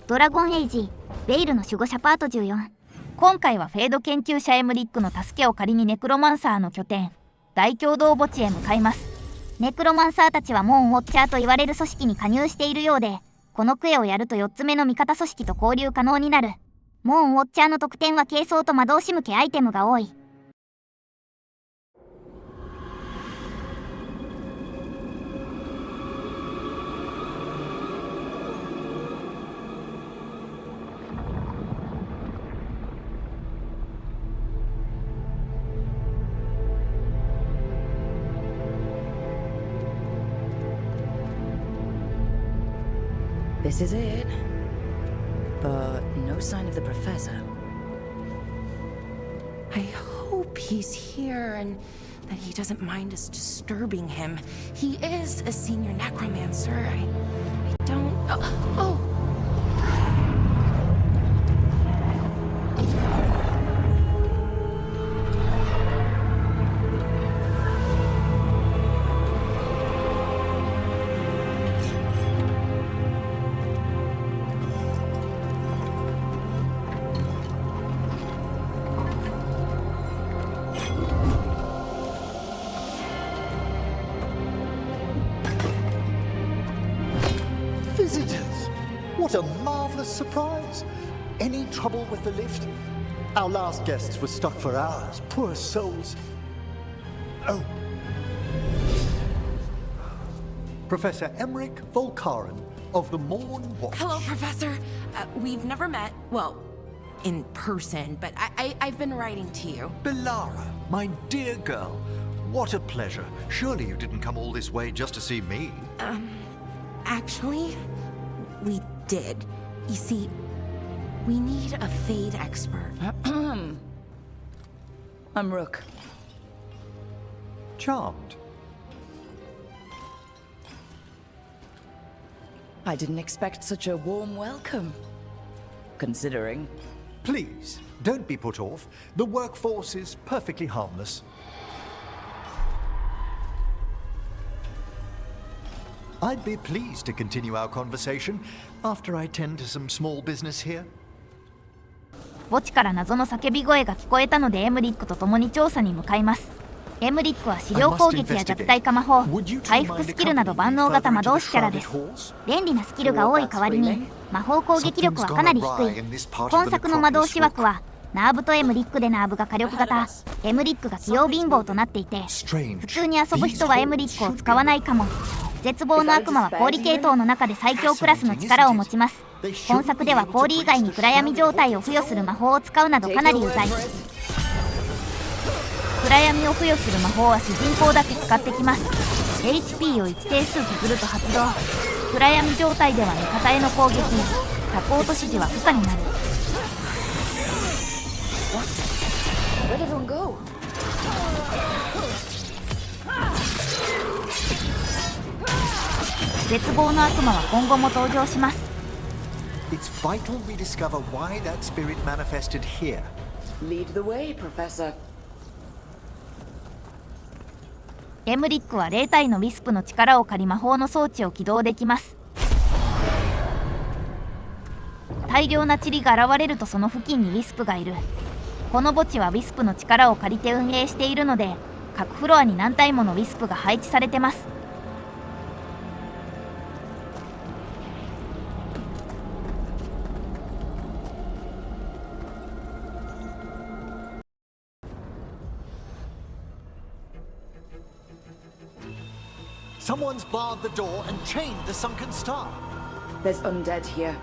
ドラゴンエイジヴェイルの守護者パート14。今回はフェード研究者エムリックの助けを借りにネクロマンサーの拠点大共同墓地へ向かいます。ネクロマンサーたちはモンウォッチャーと言われる組織に加入しているようで、このクエをやると4つ目の味方組織と交流可能になる。モンウォッチャーの特典は軽装と魔導士向けアイテムが多い。This is it. But no sign of the professor. I hope he's here and that he doesn't mind us disturbing him. He is a senior necromancer. I don't... Oh! Visitors! What a marvelous surprise! Any trouble with the lift? Our last guests were stuck for hours, poor souls. Oh. Professor Emmerich Volkaren of the Morn Watch. Hello, Professor. We've never met, well, in person, but I've been writing to you. Belara, my dear girl, what a pleasure. Surely you didn't come all this way just to see me? Actually, we did. You see, we need a Fade expert. I'm Rook. Charmed. I didn't expect such a warm welcome. Considering. Please, don't be put off. The workforce is perfectly harmless. I'd be pleased to continue our conversation after I tend to some small business here. 墓地から謎の叫び声が聞こえたのでエムリックと共に調査に向かいます。エムリックは資料攻撃や弱体化魔法、回復スキルなど万能型魔導士キャラです。便利なスキルが多い代わりに魔法攻撃力はかなり低い。今作の魔導士枠はナーブとエムリックでナーブが火力型、エムリックが器用貧乏となっていて、普通に遊ぶ人はエムリックを使わないかも。絶望の悪魔は氷系統の中で最強クラスの力を持ちます。本作では氷以外に暗闇状態を付与する魔法を使うなどかなりうざい。暗闇を付与する魔法は主人公だけ使ってきます。 HP を一定数削ると発動。暗闇状態では味方への攻撃、サポート指示は不可になる。Where'd everyone go? 絶望の悪魔は今後も登場します。 It's vital we discover why that spirit manifested here. Lead the way, Professor. エムリックは0体のウィスプの力を借り魔法の装置を起動できます。大量な塵が現れるとその付近にウィスプがいる。この墓地はウィスプの力を借りて運営しているので、各フロアに何体ものウィスプが配置されてます。Someone's barred the door and chained the sunken star. There's undead here.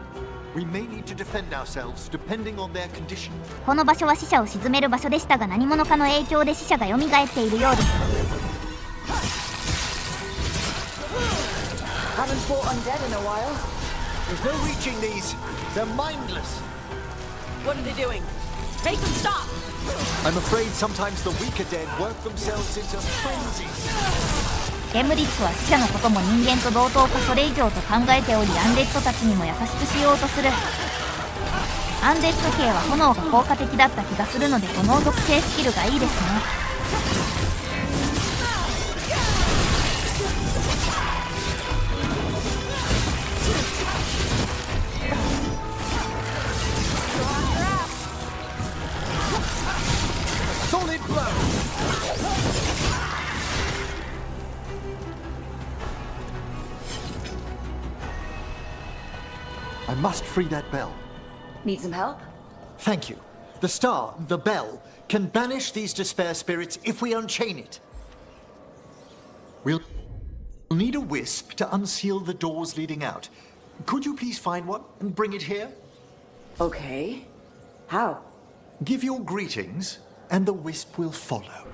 We may need to defend ourselves depending on their condition. この場所は死者を鎮める場所でしたが、何者かの影響で死者が蘇っているようです。 Haven't fought undead in a while. There's no reaching these. They're mindless. What are they doing? Make them stop! I'm afraid sometimes the weaker dead work themselves into frenzies. エムリックは死者のことも人間と同等かそれ以上と考えており、アンデッドたちにも優しくしようとする。アンデッド系は炎が効果的だった気がするので、炎属性スキルがいいですね。I must free that bell. Need some help? Thank you. The star, the bell, can banish these despair spirits if we unchain it. We'll need a wisp to unseal the doors leading out. Could you please find one and bring it here? Okay. How? Give your greetings, and the wisp will follow.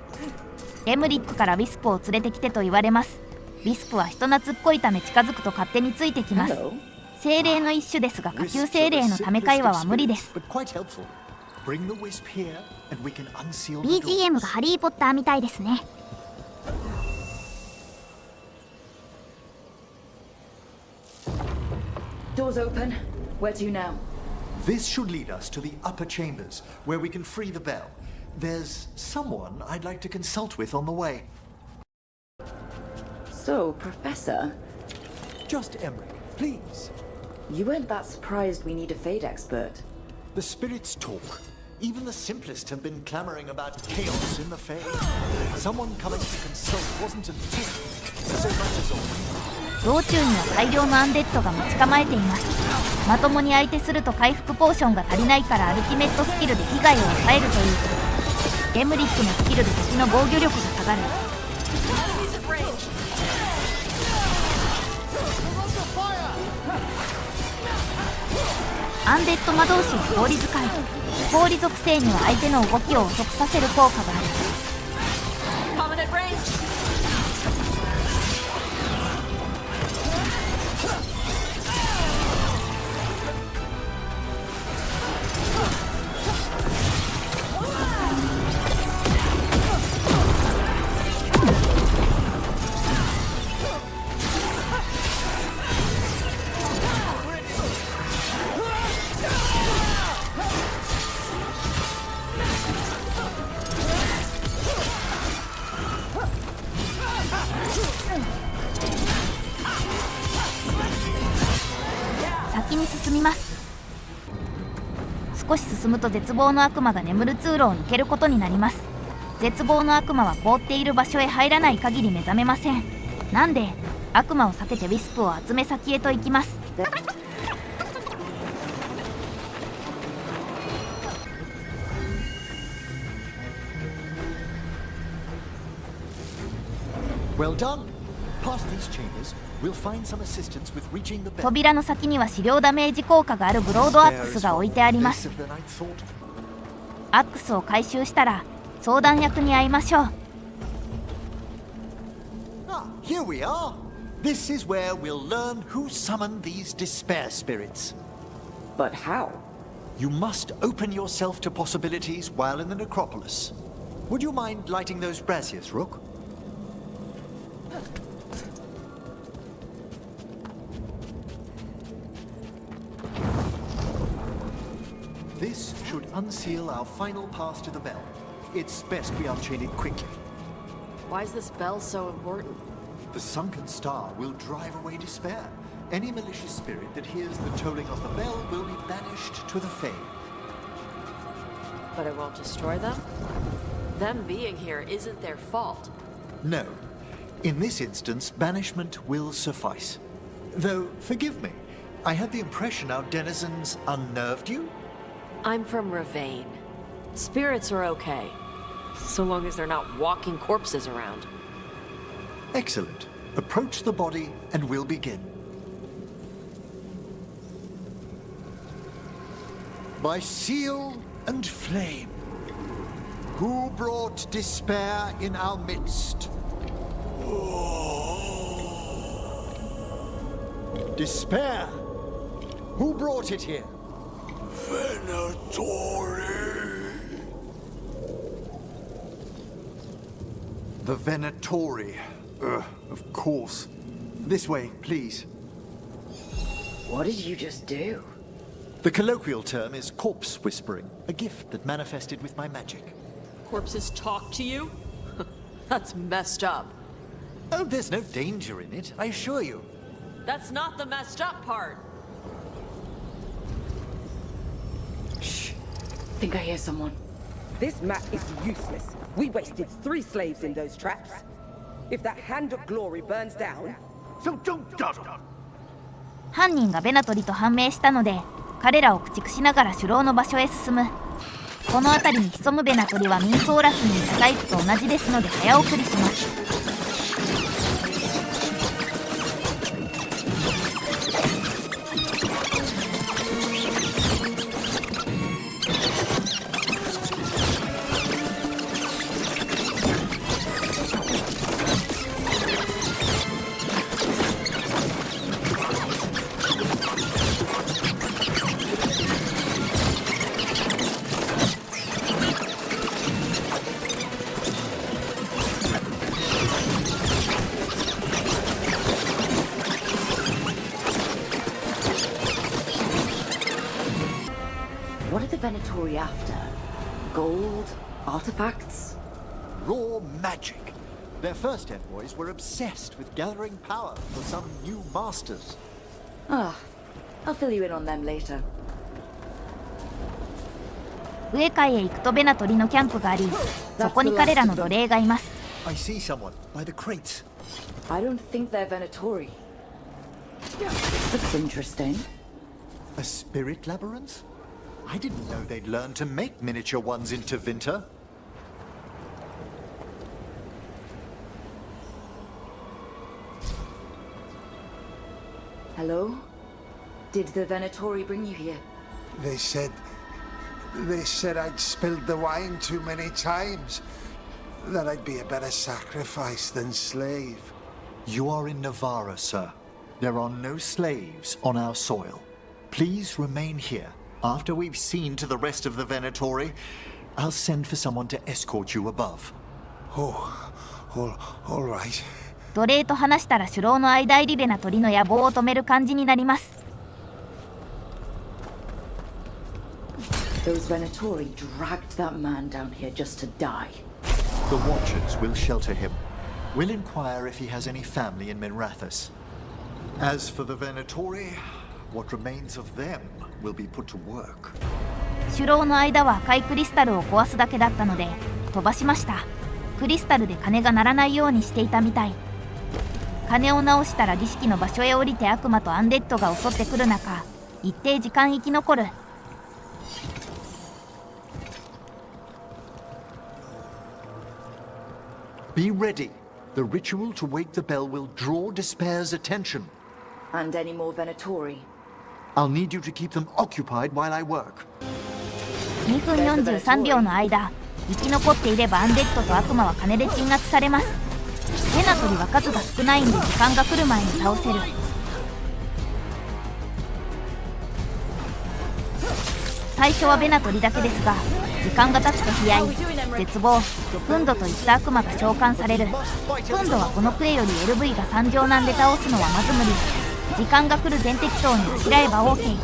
エムリックからウィスプを連れてきてと言われます。ウィスプは人懐っこいため近づくと勝手についてきます。精霊の一種ですが下級精霊のため会話は無理です。BGM がハリー・ポッターみたいですね。Doors open. Where to now? This should lead us to the upper chambers, where we can free the bell. There's someone I'd like to consult with on the way. So, Professor, Just Emmerich, please. you weren't that surprised we need a fate expert. The spirits talk. Even the simplest have been clamoring about chaos in the Fae. Someone coming to consult wasn't a gift, so much as all. 道中には大量のアンデッドが待ち構えています。まともに相手すると回復ポーションが足りないからアルティメットスキルで被害を抑えるという。エムリックのスキルで敵の防御力が下がる。アンデッド魔導士は氷使い。氷属性には相手の動きを遅くさせる効果がある。先に進みます。少し進むと絶望の悪魔が眠る通路を抜けることになります。絶望の悪魔は凍っている場所へ入らない限り目覚めません。なんで悪魔を避けてウィスプを集め先へと行きます。Well done. Past these chambers, we'll find some assistance with reaching the bell. 扉の先には治療ダメージ効果があるブロードアックスが置いてあります。アックスを回収したら相談役に会いましょう。Ah, here we are. This is where we'll learn who summoned these despair spirits. But how? You must open yourself to possibilities while in the necropolis. Would you mind lighting those braziers, Rook? This should unseal our final pass to the bell. It's best we unchain it quickly. Why is this bell so important? The sunken star will drive away despair. Any malicious spirit that hears the tolling of the bell will be banished to the Fae. But it won't destroy them? Them being here isn't their fault. No. In this instance, banishment will suffice. Though, forgive me, I had the impression our denizens unnerved you? I'm from Ravane. Spirits are okay, so long as they're not walking corpses around. Excellent. Approach the body and we'll begin. By seal and flame, who brought despair in our midst? Despair! Who brought it here? Venatori! The Venatori. Of course. This way, please. What did you just do? The colloquial term is corpse whispering, a gift that manifested with my magic. Corpses talk to you? That's messed up. Oh, there's no danger in it, I assure you. That's not the messed up part. Shh. Think I hear someone. This map is useless. We wasted 3 slaves in those traps. If that Hand of Glory burns down... So don't dawdle. 犯人がベナトリと判明したので、彼らを駆逐しながら首脳の場所へ進む。この辺りに潜むベナトリはミンソーラスにいたタイプと同じですので早送りします。What are the Venatori after? Gold? Artifacts? Raw magic. Their first envoys were obsessed with gathering power for some new masters. Ah, I'll fill you in on them later. 上階へ行くとベナトリのキャンプがあり、そこに彼らの奴隷がいます。I see someone by the crates. I don't think they're Venatori. That's interesting. A spirit labyrinth? I didn't know they'd learn to make miniature ones into Vinter. Hello? Did the Venatori bring you here? They said I'd spilled the wine too many times. That I'd be a better sacrifice than slave. You are in Navarra, sir. There are no slaves on our soil. Please remain here. After we've seen to the rest of the Venatori, I'll send for someone to escort you above. Oh, all right. 奴隷と話したら首脳の間入りベナトリの野望を止める感じになります。Those Venatori dragged that man down here just to die. The Watchers will shelter him. We'll inquire if he has any family in Minrathous. As for the Venatori, what remains of them will be put to work. 首脳の間は赤いクリスタルを壊すだけだったので飛ばしました。クリスタルで鐘が鳴らないようにしていたみたい。鐘を直したら儀式の場所へ降りて悪魔とアンデッドが襲ってくる中、一定時間生き残る。Be ready. The ritual to wake the bell will draw Despair's attention. And any more Venatori? I'll need you to keep them occupied while I work. 2分43秒の間、生き残っていればアンデッドと悪魔は鐘で鎮圧されます。ベナトリは数が少ないんで時間が来る前に倒せる。最初はベナトリだけですが、時間が経つと悲哀、絶望、フンドといった悪魔が召喚される。フンドはこのクエより LV が3乗なんで倒すのはまず無理。時間が来る全適当にあしらえば OK。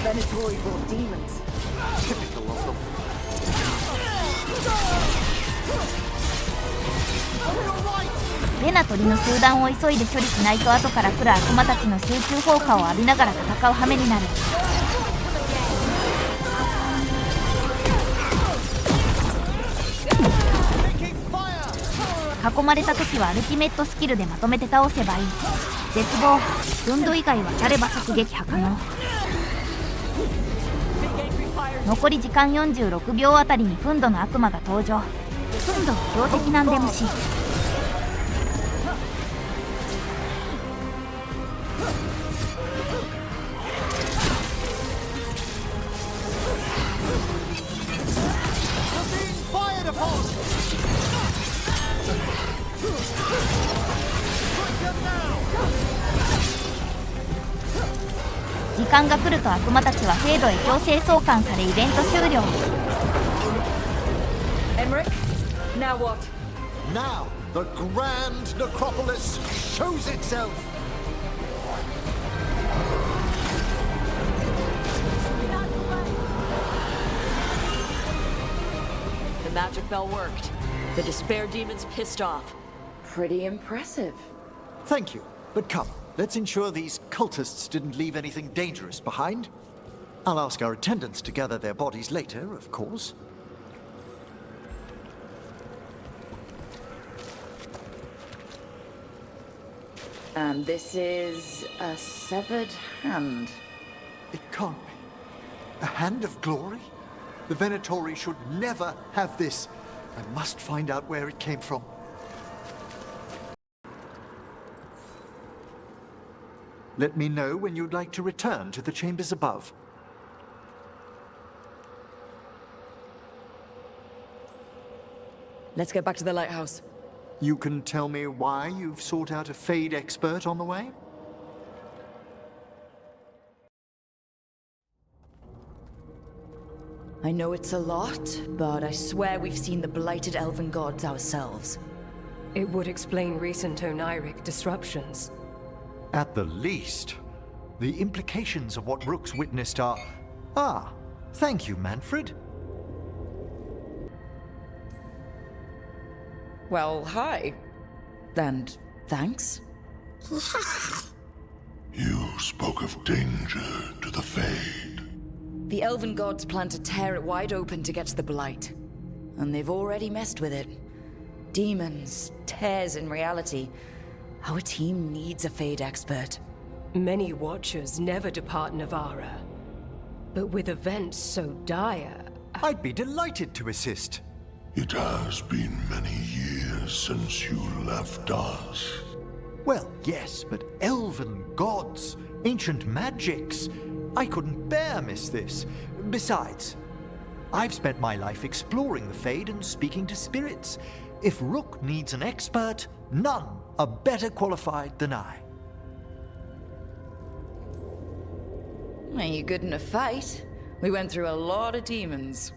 Venatori brought demons. Typical of them. ベナトリの集団を急いで処理しないと後から来る悪魔たちの集中砲火を浴びながら戦う羽目になる。囲まれた時はアルティメットスキルでまとめて倒せばいい。絶望、フンド以外はやれば即撃破可能。残り時間46秒あたりにフンドの悪魔が登場。フンドは強敵なんで無視。時間が来ると悪魔たちはフェードへ強制送還されイベント終了。Emmerich, now what? Now, the grand necropolis shows itself. The magic bell worked. The despair demon's pissed off. Pretty impressive. Thank you, but come, let's ensure these cultists didn't leave anything dangerous behind. I'll ask our attendants to gather their bodies later, of course. And this is a severed hand. It can't be. A hand of glory? The Venatori should never have this. I must find out where it came from. Let me know when you'd like to return to the chambers above. Let's get back to the lighthouse. You can tell me why you've sought out a Fade expert on the way? I know it's a lot, but I swear we've seen the blighted elven gods ourselves. It would explain recent Oniric disruptions. At the least. The implications of what Rook's witnessed are... Ah, thank you, Manfred. Well, hi. And thanks. You spoke of danger to the Fade. The elven gods plan to tear it wide open to get to the Blight. And they've already messed with it. Demons, tears in reality. Our team needs a Fade expert. Many Watchers never depart Navara. But with events so dire... I'd be delighted to assist. It has been many years since you left us. Well, yes, but elven gods, ancient magics. I couldn't bear miss this. Besides, I've spent my life exploring the Fade and speaking to spirits. If Rook needs an expert, none are better qualified than I. Are you good in a fight? We went through a lot of demons.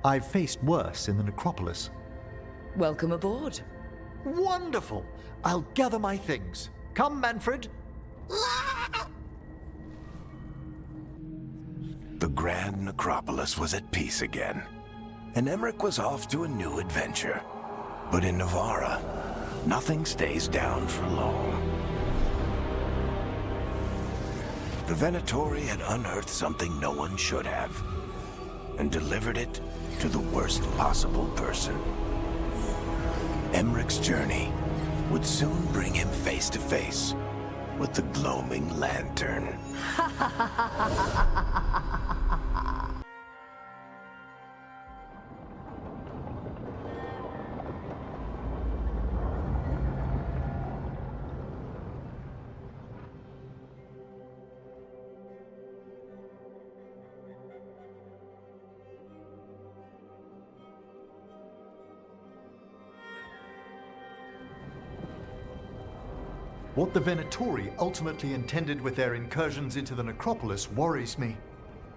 I've faced worse in the necropolis. Welcome aboard. Wonderful! I'll gather my things. Come, Manfred. The Grand Necropolis was at peace again, and Emmerich was off to a new adventure. But in Navara, nothing stays down for long. The Venatori had unearthed something no one should have, and delivered it to the worst possible person. Emmerich's journey would soon bring him face to face with the gloaming lantern. What the Venatori ultimately intended with their incursions into the necropolis worries me.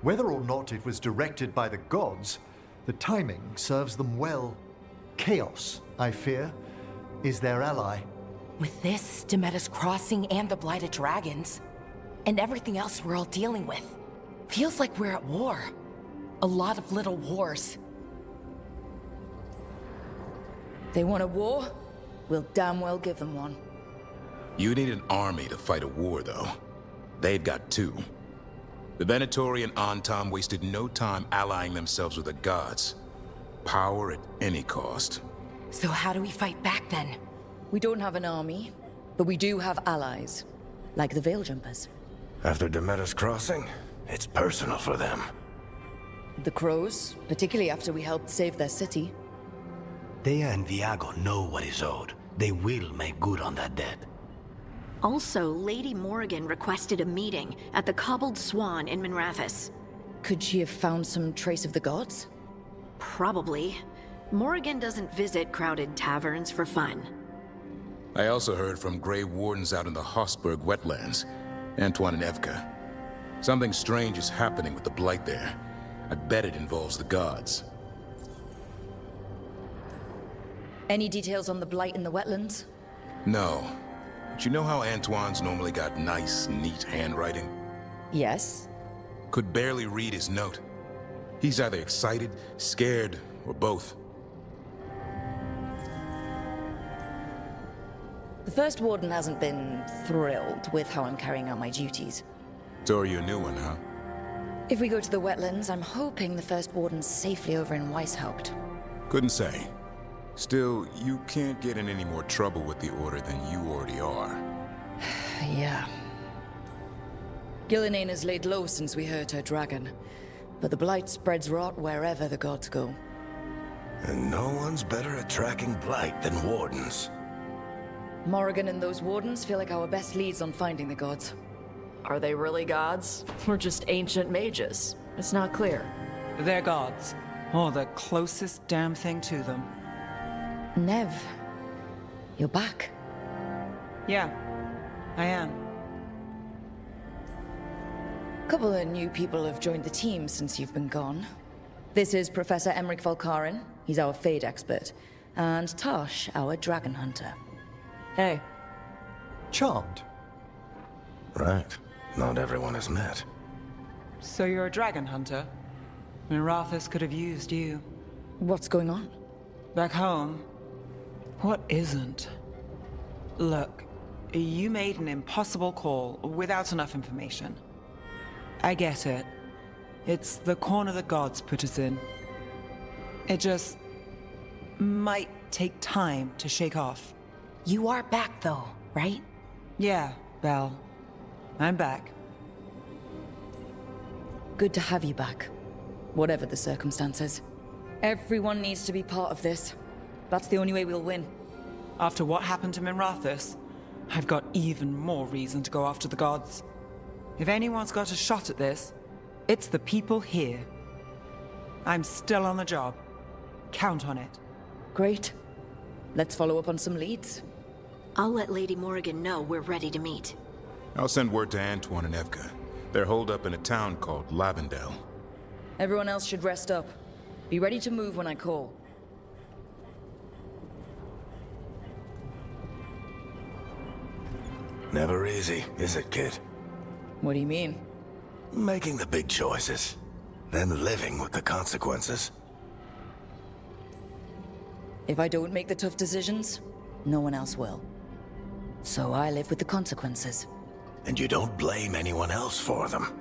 Whether or not it was directed by the gods, the timing serves them well. Chaos, I fear, is their ally. With this, Demeter's Crossing and the Blighted Dragons, and everything else we're all dealing with, feels like we're at war. A lot of little wars. They want a war? We'll damn well give them one. You need an army to fight a war, though. They've got two. The Venatori and Antam wasted no time allying themselves with the gods. Power at any cost. So how do we fight back, then? We don't have an army, but we do have allies. Like the Veil Jumpers. After Demeter's Crossing, it's personal for them. The Crows, particularly after we helped save their city. Thea and Viago know what is owed. They will make good on that debt. Also, Lady Morrigan requested a meeting at the Cobbled Swan in Minrathous. Could she have found some trace of the gods? Probably. Morrigan doesn't visit crowded taverns for fun. I also heard from Grey Wardens out in the Hossberg wetlands, Antoine and Evka. Something strange is happening with the Blight there. I bet it involves the gods. Any details on the Blight in the wetlands? No. But you know how Antoine's normally got nice, neat handwriting? Yes. Could barely read his note. He's either excited, scared, or both. The First Warden hasn't been thrilled with how I'm carrying out my duties. So are you a new one, huh? If we go to the wetlands, I'm hoping the First Warden's safely over in Weishaupt. Couldn't say. Still, you can't get in any more trouble with the Order than you already are. Gillinane has laid low since we hurt her dragon, but the blight spreads rot wherever the gods go. And no one's better at tracking blight than wardens. Morrigan and those wardens feel like our best leads on finding the gods. Are they really gods? Or just ancient mages? It's not clear. They're gods, or the closest damn thing to them. Nev, you're back. Yeah, I am. Couple of new people have joined the team since you've been gone. This is Professor Emmerich Volkaren. He's our Fade expert. And Tosh, our dragon hunter. Hey. Charmed. Right. Not everyone has met. So you're a dragon hunter? Mirathus could have used you. What's going on? Back home, what isn't? Look, you made an impossible call without enough information. I get it. It's the corner the gods put us in. It just might take time to shake off. You are back though, right? Yeah, Belle. I'm back. Good to have you back. Whatever the circumstances. Everyone needs to be part of this. That's the only way we'll win. After what happened to Mirathus, I've got even more reason to go after the gods. If anyone's got a shot at this, it's the people here. I'm still on the job. Count on it. Great. Let's follow up on some leads. I'll let Lady Morrigan know we're ready to meet. I'll send word to Antoine and Evka. They're holed up in a town called Lavendale. Everyone else should rest up. Be ready to move when I call. Never easy, is it, kid? What do you mean? Making the big choices, then living with the consequences. If I don't make the tough decisions, no one else will. So I live with the consequences. And you don't blame anyone else for them.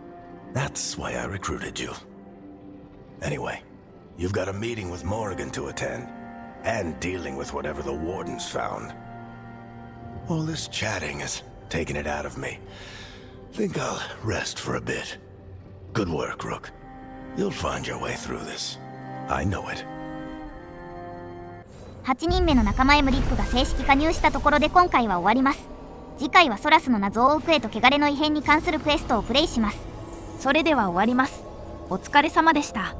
That's why I recruited you. Anyway, you've got a meeting with Morrigan to attend, and dealing with whatever the wardens found. All this chatting has taken it out of me. Think I'll rest for a bit. Good work, Rook. You'll find your way through this. I know it. 8人目の仲間エムリックが正式加入したところで今回は終わります。次回はソラスの謎を奥へと汚れの異変に関するクエストをプレイします。それでは終わります。お疲れ様でした。